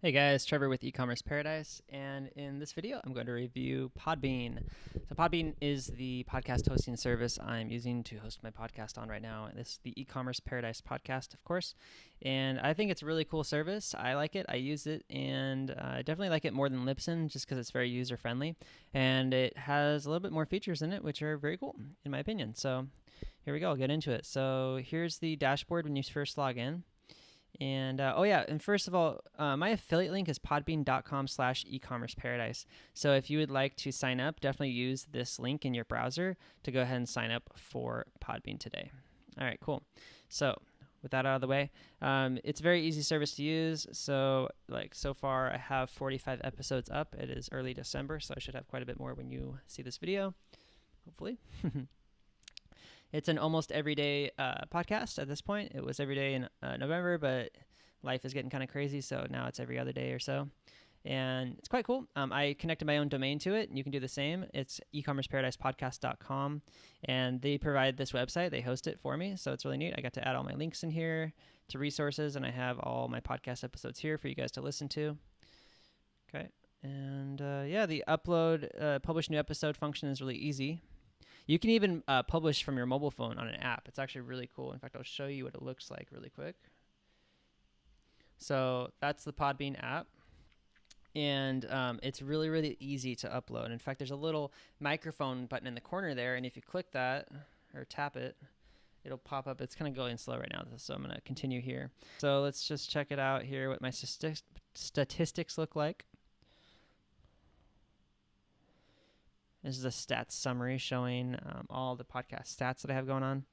Hey guys, Trevor with E-commerce Paradise, and in this video, I'm going to review Podbean. So Podbean is the podcast hosting service I'm using to host my podcast on right now. This is the E-commerce Paradise podcast, of course, and I think it's a really cool service. I like it, I use it, and I definitely like it more than Libsyn just because it's very user-friendly, and it has a little bit more features in it, which are very cool, in my opinion. So here we go, I'll get into it. So here's the dashboard when you first log in. And and first of all, my affiliate link is podbean.com/ecommerceparadise. So if you would like to sign up, definitely use this link in your browser to go ahead and sign up for Podbean today. All right, cool. So with that out of the way, it's a very easy service to use. So so far, I have 45 episodes up. It is early December, so I should have quite a bit more when you see this video, hopefully. It's an almost everyday podcast at this point. It was every day in November, but life is getting kind of crazy, so now it's every other day or so. And it's quite cool. I connected my own domain to it, and you can do the same. It's ecommerceparadisepodcast.com, and they provide this website. They host it for me, so it's really neat. I got to add all my links in here to resources, and I have all my podcast episodes here for you guys to listen to. Okay, and the upload, publish new episode function is really easy. You can even publish from your mobile phone on an app. It's actually really cool. In fact, I'll show you what it looks like really quick. So that's the Podbean app. And it's really, really easy to upload. In fact, there's a little microphone button in the corner there. And if you click that or tap it, it'll pop up. It's kind of going slow right now, so I'm going to continue here. So let's just check it out here, what my statistics look like. This is a stats summary showing all the podcast stats that I have going on.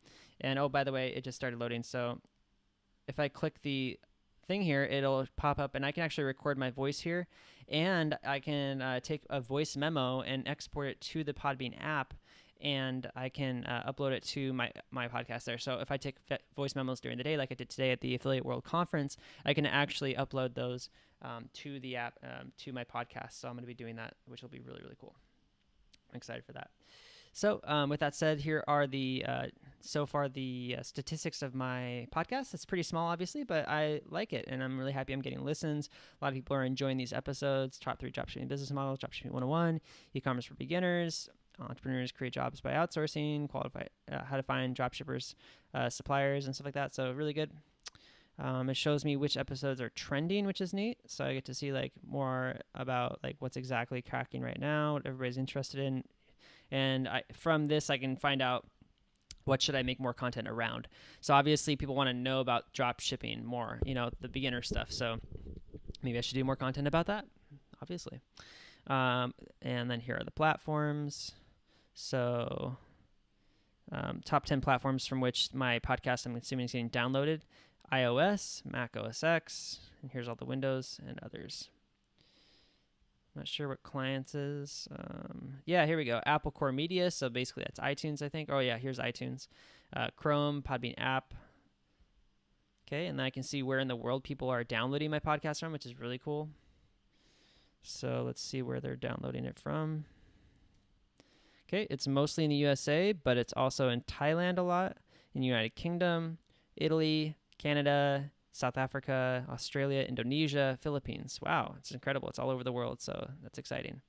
And oh, by the way, it just started loading. So if I click the thing here, it'll pop up, and I can actually record my voice here. And I can take a voice memo and export it to the Podbean app, and I can upload it to my podcast there. So if I take voice memos during the day, like I did today at the Affiliate World Conference, I can actually upload those to the app, to my podcast. So I'm going to be doing that, which will be really, really cool. I'm excited for that. So with that said, here are the so far the statistics of my podcast. It's pretty small, obviously, but I like it, and I'm really happy I'm getting listens. A lot of people are enjoying these episodes. Top 3 dropshipping business models, dropshipping 101, e-commerce for beginners, entrepreneurs create jobs by outsourcing, qualify, how to find dropshippers, suppliers, and stuff like that. So really good. It shows me which episodes are trending, which is neat. So I get to see more about what's exactly cracking right now, what everybody's interested in. And from this, I can find out what should I make more content around. So obviously people want to know about drop shipping more, the beginner stuff. So maybe I should do more content about that, obviously. And then here are the platforms. So top 10 platforms from which my podcast, I'm assuming, is getting downloaded. iOS, Mac OS X, and here's all the Windows and others. I'm not sure what clients is. Here we go. Apple Core Media, so basically that's iTunes, I think. Oh yeah, here's iTunes. Chrome, Podbean app. Okay, and then I can see where in the world people are downloading my podcast from, which is really cool. So let's see where they're downloading it from. Okay, it's mostly in the USA, but it's also in Thailand a lot, in the United Kingdom, Italy, Canada, South Africa, Australia, Indonesia, Philippines. Wow, it's incredible. It's all over the world, so that's exciting.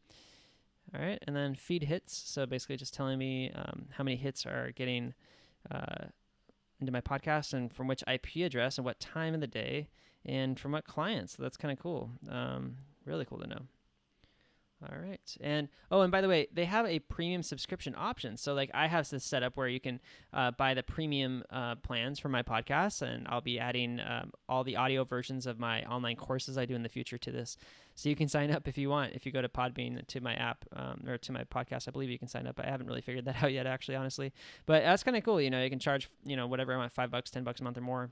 All right, and then feed hits. So basically just telling me how many hits are getting into my podcast and from which IP address and what time of the day and from what clients. So that's kind of cool. Really cool to know. All right. And by the way, they have a premium subscription option. So I have this set up where you can buy the premium plans for my podcast, and I'll be adding all the audio versions of my online courses I do in the future to this. So you can sign up if you want. If you go to Podbean to my app or to my podcast, I believe you can sign up. I haven't really figured that out yet, actually, honestly. But that's kind of cool. You can charge, whatever I want, $5, $10 a month or more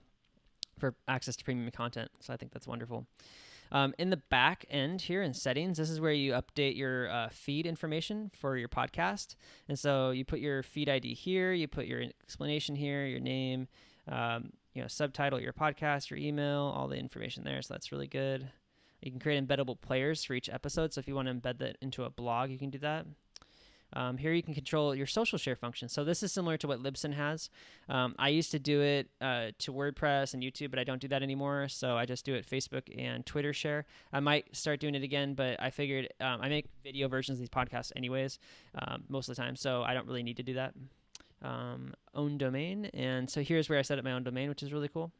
for access to premium content. So I think that's wonderful. In the back end here in settings, this is where you update your feed information for your podcast. And so you put your feed ID here, you put your explanation here, your name, subtitle, your podcast, your email, all the information there. So that's really good. You can create embeddable players for each episode. So if you want to embed that into a blog, you can do that. Here you can control your social share function. So this is similar to what Libsyn has. I used to do it to WordPress and YouTube, but I don't do that anymore. So I just do it Facebook and Twitter share. I might start doing it again, but I figured I make video versions of these podcasts anyways, most of the time. So I don't really need to do that. Own domain. And so here's where I set up my own domain, which is really cool.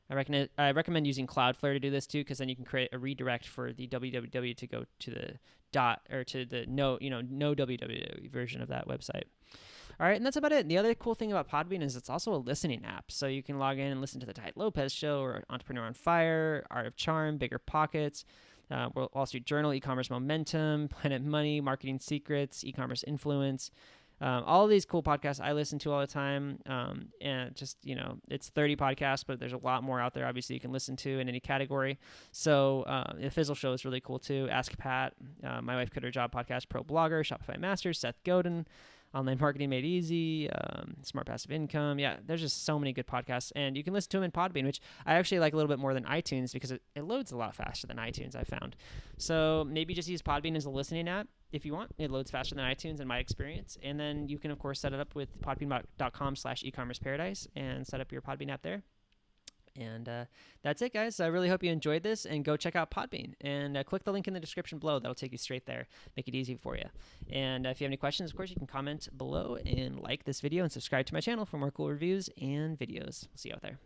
I recommend using Cloudflare to do this too, because then you can create a redirect for the www to go to the to the no www version of that website. All right, and that's about it. And the other cool thing about Podbean is it's also a listening app, so you can log in and listen to the Tide Lopez Show or Entrepreneur on Fire, Art of Charm, Bigger Pockets, Wall Street Journal, E-commerce Momentum, Planet Money, Marketing Secrets, E-commerce Influence. All of these cool podcasts I listen to all the time, and just, it's 30 podcasts, but there's a lot more out there, obviously, you can listen to in any category. So the Fizzle Show is really cool, too. Ask Pat, My Wife Quit Her Job podcast, Pro Blogger, Shopify Masters, Seth Godin, Online Marketing Made Easy, Smart Passive Income. Yeah, there's just so many good podcasts, and you can listen to them in Podbean, which I actually like a little bit more than iTunes because it loads a lot faster than iTunes, I found. So maybe just use Podbean as a listening app if you want. It loads faster than iTunes in my experience, and then you can, of course, set it up with podbean.com/ecommerceparadise and set up your Podbean app there. And that's it, guys. I really hope you enjoyed this, and go check out Podbean and click the link in the description below. That'll take you straight there, make it easy for you. And if you have any questions, of course, you can comment below and like this video and subscribe to my channel for more cool reviews and videos. We'll see you out there.